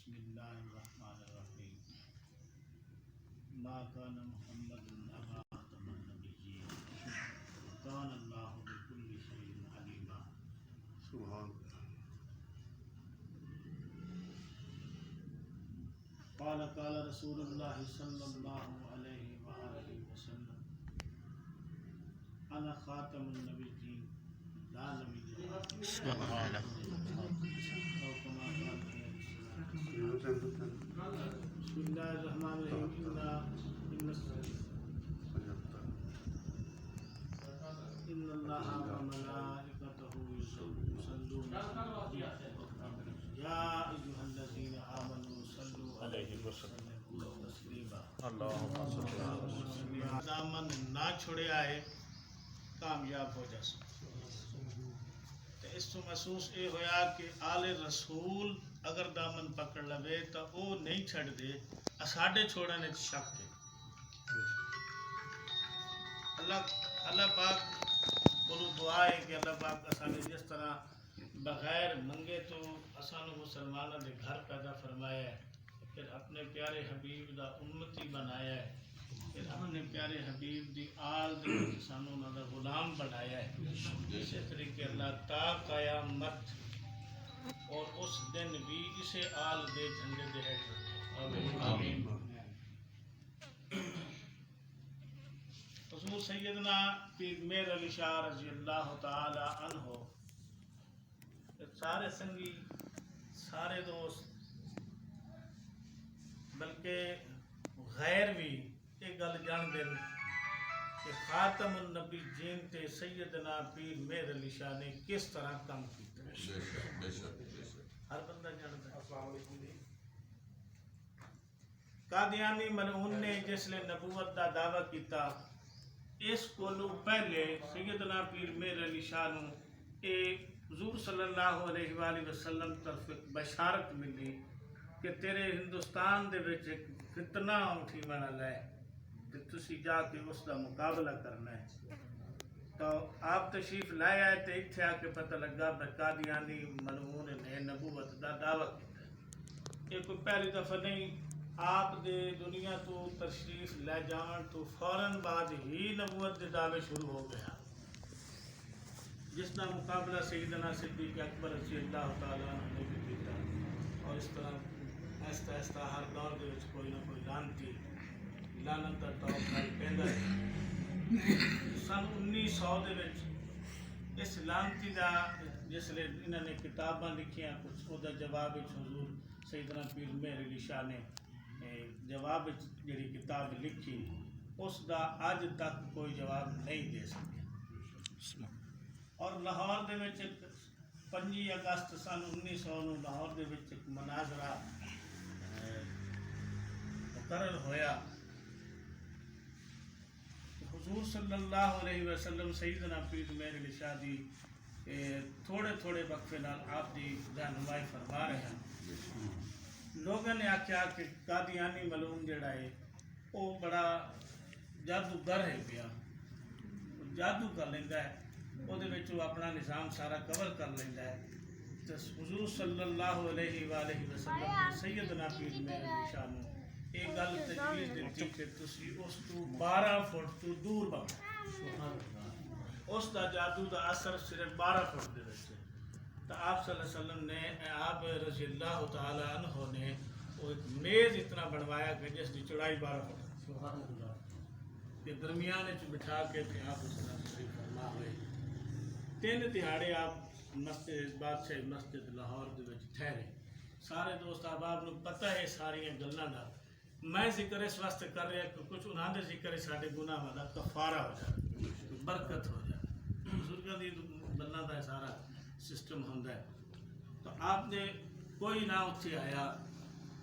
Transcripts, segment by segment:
بسم اللہ الرحمن الرحیم ما کان محمد ابا آدم النبیین وکان اللہ بکل شیء علیما سبحان قال قال رسول اللہ صلی اللہ علیہ وآلہ وسلم انا خاتم النبیین لا نبی سبحان او کما قال بسم اللہ الرحمن الرحیم ان اللہ وملائکتہ یصلون یا ایھا الذین آمنوا صلوا علیہ وسلموا تسلیما اللہم صل علی وسلم. دامن نہ چھڑیا ہے کامیاب ہو جا سکتا اس تو محسوس یہ ہویا کہ آل رسول اگر دامن پکڑ لوے تو وہ نہیں چھڑ دے ساڈے چھوڑنے شک ہے اللہ پاک کو دعا ہے کہ اللہ پاک اسانے جس طرح بغیر منگے تو اسانو مسلمانوں دے گھر پیدا فرمایا ہے پھر اپنے پیارے حبیب دا امتی بنایا ہے پھر اپنے پیارے حبیب دی آل دے سانو انہاں دا غلام بنایا ہے اسی طریقے اللہ تا قیامت اور اس دن بھی اسے آل دے جھنڈے دے ہیٹھ رکھے آمین. حضور سیدنا پیر میر علی شاہ رضی اللہ تعالی عنہ سارے سنگی سارے دوست بلکہ غیر بھی یہ گل جان دیں کہ خاتم النبی جین تے سیدنا پیر میر علی شاہ نے کس طرح کام کیا ہر بندہ جانتا ہے. قادیانی ملعون نے جس نے نبوت دا دعویٰ کیتا اس کو پہلے سیدنا پیر میر علی شاہ نو ایک حضور صلی اللہ علیہ وآلہ وسلم طرف بشارت ملی کہ تیرے ہندوستان دے وچ ایک فتنہ اٹھی بنا لائے کہ تسی جا کے اس دا مقابلہ کرنا ہے. تو آپ تشریف لائے آئے تو اتھے آ کے پتہ لگا کہ قادیانی ملعون نے نبوت دا دعویٰ کیتا. یہ کوئی پہلی دفعہ نہیں، آپ دے دنیا تو تشریف لے جان تو فوراً بعد ہی نبوت دے دعوے شروع ہو گیا جس کا مقابلہ سیدنا صدیق اکبر رضی اللہ تعالیٰ عنہ نے بھی کیتا. اور اس طرح آہستہ آہستہ ہر دور دے وچ کوئی نہ کوئی لانتی لعنت دا دور پھیل پیندا ہے. سن 1900 دے وچ اس لانتی دا جس لے انہاں نے کتاباں لکھیاں کچھ او دا جواب وچ حضور سیدنا پیر میر علی شاہ نے جواب وچ جڑی کتاب لکھی اس دا اج تک کوئی جواب نہیں دے سکے. اور لاہور دے وچ 5 اگست سن 1900 نو لاہور دے وچ ایک مناظرہ مقرر ہویا. حضور صلی اللہ علیہ وسلم سیدنا پیر میر علی شاہ دی تھوڑے تھوڑے وقفے نال آپ دی رہنمائی فرما رہے ہیں. لوگوں نے آخیا کہ قادیانی ملعون جڑا ہے وہ بڑا جادوگر ہے پیا جادو کر لینا ہے وہ اپنا نظام سارا کور کر لینا ہے. تو حضور صلی اللہ علیہ وآلہ وسلم نے سیدنا پیر میر علی شاہ نو یہ گل تجویز دیتی کہ تسی اس تو 12 فٹ تو دور بہو اس دا جادو دا اثر صرف 12 فٹ دے وچ. تو آپ صلی اللہ علیہ وسلم نے آپ رضی اللہ تعالی عنہ نے وہ ایک میز اتنا بنوایا کہ جس کی چڑھائی 12 فٹ کے درمیان بٹھا کے پھر آپ اس طرح تشریف فرما ہوئے. 3 دہاڑے آپ مسجد بادشاہ مسجد لاہور دے وچ ٹھہرے. سارے دوست احباب نو پتہ ہے ساری گلاں دا. میں ذکر اس واسطے کر رہا کہ کچھ انہاں دے ذکر ساڈے گناہاں دا کفارہ ہو جائے برکت ہو جائے. بزرگاں دی گلاں دا سارا سسٹم ہوندا ہے. تو آپ نے کوئی نہ اتھے آیا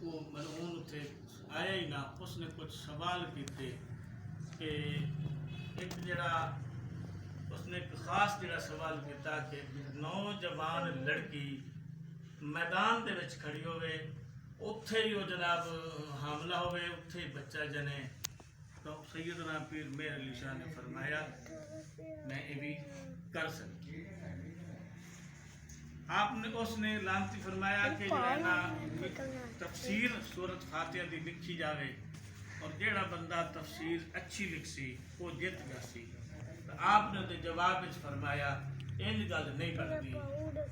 وہ ملعون اتھے آیا ہی نہ. اس نے کچھ سوال کیتے کہ ایک جڑا اس نے ایک خاص جڑا سوال کیتا کہ نوجوان لڑکی میدان دے وچ کھڑی ہوئے اتھے ہی وہ جناب حاملہ ہوئے اتھے ہی بچہ جنے. تو سیدنا پیر میر علی شاہ نے فرمایا میں یہ بھی کر سکتی. آپ نے اس نے لانتی فرمایا کہ جڑا نا تفسیر سورت فاتحہ دی لکھی جاوے اور جیڑا بندہ تفسیر اچھی لکھ سی وہ جت گا سی. تو آپ نے تو جواب وچ فرمایا ان گل نہیں بنتی,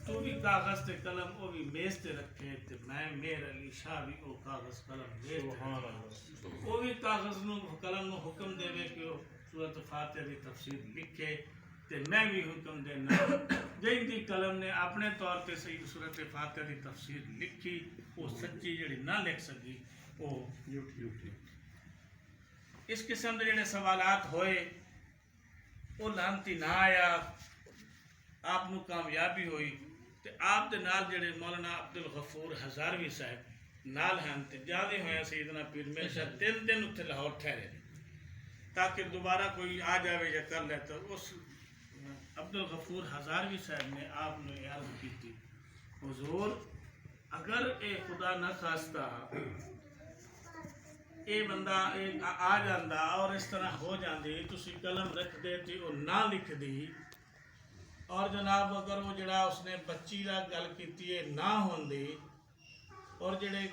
تو بھی کاغذ تے قلم وہ بھی میز تے رکھے تے میں میر علی شاہ بھی وہ کاغذ قلم میز تے رکھے, وہ بھی کاغذ نو قلم نو حکم دے کہ وہ سورت فاتحہ دی تفسیر لکھے تے میں بھی حکم دینا جن دی قلم نے اپنے طور تے صحیح سورت فاتحہ دی تفسیر لکھی وہ سچی جڑی نہ لکھ سکی وہ جھوٹی. اس قسم دے جڑے سوالات ہوئے وہ لانتی نہ آیا, آپ نو کامیابی ہوئی تے آپ دے نال جڑے مولانا عبدالغفور ہزاروی صاحب نال ہیں تے جاندے ہوئے سیدنا پیر میر شاہ 3 دن اتنے لاہور ٹھہرے تاکہ دوبارہ کوئی آ جاوے یا کر لے. تو اس عبدالغفور ہزاروی صاحب نے آپ نے عرض کی تھی, حضور اگر اے خدا نہ خواستہ اے بندہ آ جاندہ اور اس طرح ہو جاندی تسی قلم رکھ دے تے وہ نہ لکھ دی, اور جناب اگر وہ جڑا اس نے بچی کا گل کیتی ہے نہ ہوندی اور جڑے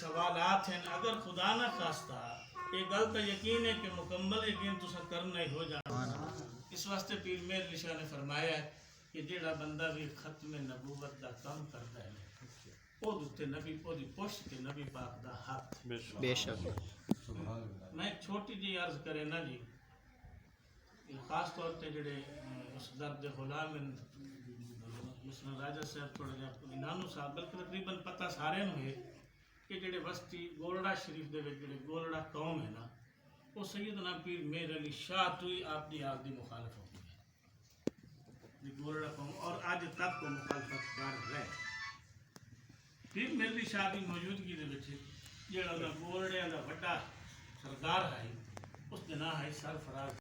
سوالات ہیں اگر خدا نہ خواستہ یہ گل تو یقین ہے کہ مکمل یقین تسا کرنا ہی ہو جانا. اس واسطے پیر میر علی شاہ نے فرمایا ہے کہ جڑا بندہ بھی ختم نبوت دا کام کرتا ہے وہ دوتے نبی پودی پشت کے نبی پاک دا ہاتھ. بے شک. میں ایک چھوٹی جی عرض کرے نا جی, خاص طور پہ جڑے اس درد غلام مسلم راجہ صاحب تھوڑا جا نانو صاحب بلکہ تقریباً پتہ سارے ہوئے کہ جڑے وسطی گولڑا شریف دے وچ جڑے گولڑا قوم ہے نا وہ سیدنا پیر میر علی شاہ تو ہی آپ دی مخالف ہوتی ہے گولڑا قوم, اور آج تک کو مخالفت کر رہے. پیر میر علی شاہ کی موجودگی دے وچ جڑا گولڑے دا بڑا سردار ہے اس دا نام ہے سرفراز